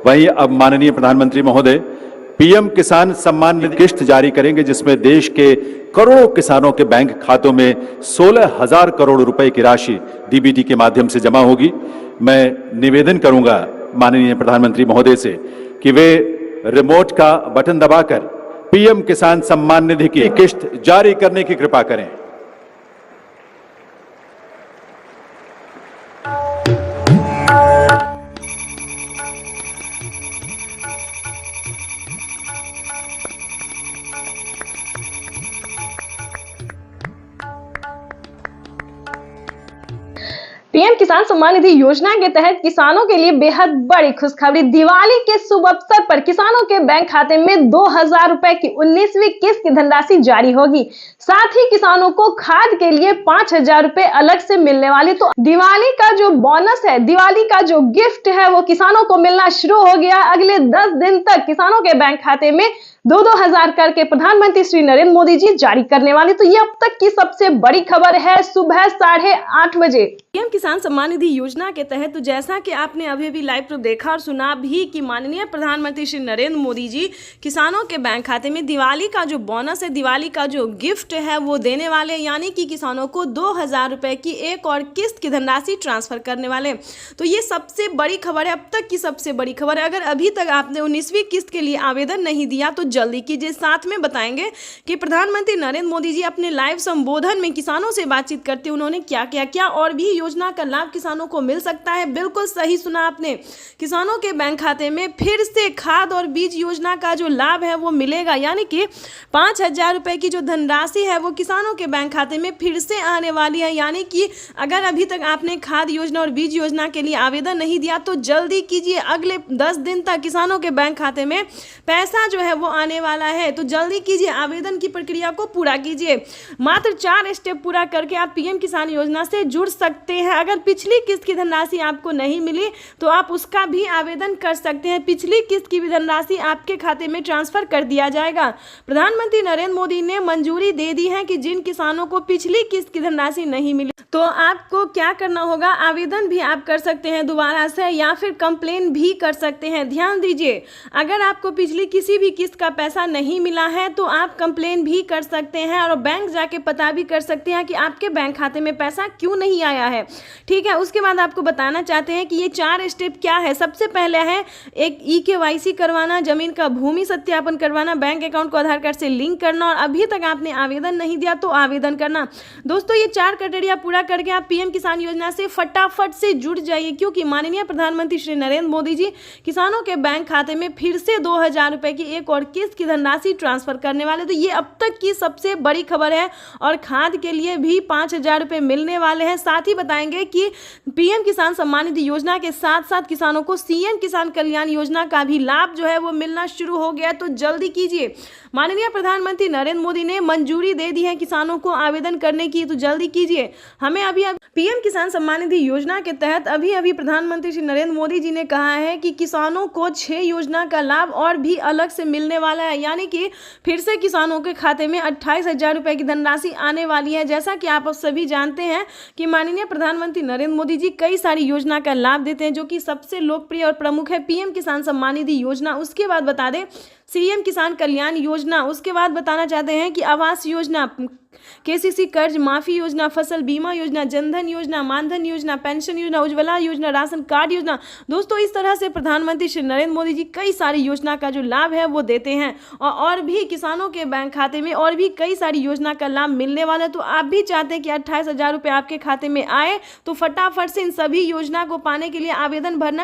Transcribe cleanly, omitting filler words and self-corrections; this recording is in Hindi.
वहीं अब माननीय प्रधानमंत्री महोदय पीएम किसान सम्मान निधि किस्त जारी करेंगे, जिसमें देश के करोड़ों किसानों के बैंक खातों में 16,000 करोड़ रुपए की राशि डीबीटी के माध्यम से जमा होगी। मैं निवेदन करूंगा माननीय प्रधानमंत्री महोदय से कि वे रिमोट का बटन दबाकर पीएम किसान सम्मान निधि की किस्त जारी करने की कृपा करें। पीएम किसान सम्मान निधि योजना के तहत किसानों के लिए बेहद बड़ी खुशखबरी। दिवाली के शुभ अवसर पर किसानों के बैंक खाते में 2,000 रुपए की 19वीं किस्त की धनराशि जारी होगी। साथ ही किसानों को खाद के लिए 5,000 रुपए अलग से मिलने वाले। तो दिवाली का जो बोनस है, दिवाली का जो गिफ्ट है, वो किसानों को मिलना शुरू हो गया। अगले 10 दिन तक किसानों के बैंक खाते में 2-2 हजार करके प्रधानमंत्री श्री नरेंद्र मोदी जी जारी करने वाले। तो ये अब तक की सबसे बड़ी खबर है सुबह 8:30 बजे। पीएम किसान सम्मान निधि योजना के तहत तो जैसा कि आपने अभी भी लाइव प्रूफ देखा और सुना भी कि माननीय प्रधानमंत्री श्री नरेंद्र मोदी जी किसानों के बैंक खाते में दिवाली का जो बोनस है, दिवाली का जो गिफ्ट है वो देने वाले, यानी कि किसानों को 2,000 रुपए की एक और किस्त की धनराशि ट्रांसफर करने वाले। तो ये सबसे बड़ी खबर है, अब तक की सबसे बड़ी खबर है। अगर अभी तक आपने 19वीं किस्त के लिए आवेदन नहीं दिया तो जल्दी कीजिए। साथ में बताएंगे कि प्रधानमंत्री नरेंद्र मोदी जी अपने लाइव संबोधन में किसानों से बातचीत करते उन्होंने क्या और भी योजना का लाभ किसानों को मिल सकता है। बिल्कुल सही सुना आपने, किसानों के बैंक खाते में फिर से खाद और बीज योजना का जो लाभ है वो मिलेगा, यानी कि 5,000 रुपए की जो धनराशि है वो किसानों के बैंक खाते में फिर से आने वाली है। यानी कि अगर अभी तक आपने खाद योजना और बीज योजना के लिए आवेदन नहीं दिया तो जल्दी कीजिए। अगले 10 दिन तक किसानों के बैंक खाते में पैसा जो है वो आने वाला है, तो जल्दी कीजिए, आवेदन की प्रक्रिया को पूरा कीजिए। मात्र 4 स्टेप पूरा करके आप पीएम किसान योजना से जुड़ सकते हैं। अगर पिछली किस्त की धनराशि आपको नहीं मिली तो आप उसका भी आवेदन कर सकते हैं। पिछली किस्त की भी धनराशि आपके खाते में ट्रांसफर कर दिया जाएगा। प्रधानमंत्री नरेंद्र मोदी ने मंजूरी दे दी है कि जिन किसानों को पिछली किस्त की धनराशि नहीं मिली तो आपको क्या करना होगा, आवेदन भी आप कर सकते हैं दोबारा से, या फिर कंप्लेन भी कर सकते हैं। ध्यान दीजिए, अगर आपको पिछली किसी भी किस्त का पैसा नहीं मिला है तो आप कंप्लेन भी कर सकते हैं और बैंक जाके पता भी कर सकते हैं कि आपके बैंक खाते में पैसा क्यों नहीं आया है। ठीक है, उसके बाद आपको बताना चाहते हैं कि ये 4 स्टेप क्या है। सबसे पहले है एक EKYC करवाना, जमीन का भूमि सत्यापन करवाना, बैंक अकाउंट को आधार कार्ड से लिंक करना और अभी तक आपने आवेदन नहीं दिया तो आवेदन करना। दोस्तों, ये 4 क्राइटेरिया पूरा करके आप पीएम किसान योजना से फटाफट से जुड़ जाइए, क्योंकि माननीय प्रधानमंत्री श्री नरेंद्र मोदी जी किसानों के बैंक खाते में फिर से 2,000 रुपए की एक और किस्त की धनराशि ट्रांसफर करने वाले। तो ये अब तक की सबसे बड़ी खबर है और खाद के लिए भी 5,000 रुपए मिलने वाले हैं। साथ ही बताएंगे कि पीएम किसान सम्मान निधि योजना के साथ साथ किसानों को सीएम किसान कल्याण योजना का भी लाभ जो है वो मिलना शुरू हो गया। तो जल्दी कीजिए, माननीय प्रधानमंत्री नरेंद्र मोदी ने मंजूरी दे दी है किसानों को आवेदन करने की, तो जल्दी कीजिए। हमें अभी पीएम किसान सम्मान निधि योजना के तहत अभी प्रधानमंत्री श्री नरेंद्र मोदी जी ने कहा है कि किसानों को 6 योजना का लाभ और भी अलग से मिलने वाला है, यानी कि फिर से किसानों के खाते में 28,000 रुपए की धनराशि आने वाली है। जैसा कि आप सभी जानते हैं कि माननीय प्रधानमंत्री नरेंद्र मोदी जी कई सारी योजना का लाभ देते हैं, जो कि सबसे लोकप्रिय और प्रमुख है पीएम किसान सम्मान निधि योजना। उसके बाद बता दें सीएम किसान कल्याण योजना, उसके बाद बताना चाहते हैं कि आवास योजना, KCC कर्ज माफी योजना, फसल बीमा योजना, जनधन योजना, मानधन योजना, पेंशन योजना, उज्ज्वला योजना, राशन कार्ड योजना। दोस्तों, इस तरह से प्रधानमंत्री श्री नरेंद्र मोदी जी कई सारी योजना का जो लाभ है वो देते हैं और भी किसानों के बैंक खाते में और भी कई सारी योजना का लाभ मिलने वाला है। तो आप भी चाहते हैं कि 28,000 रुपये आपके खाते में आए तो फटाफट से इन सभी योजना को पाने के लिए आवेदन भरना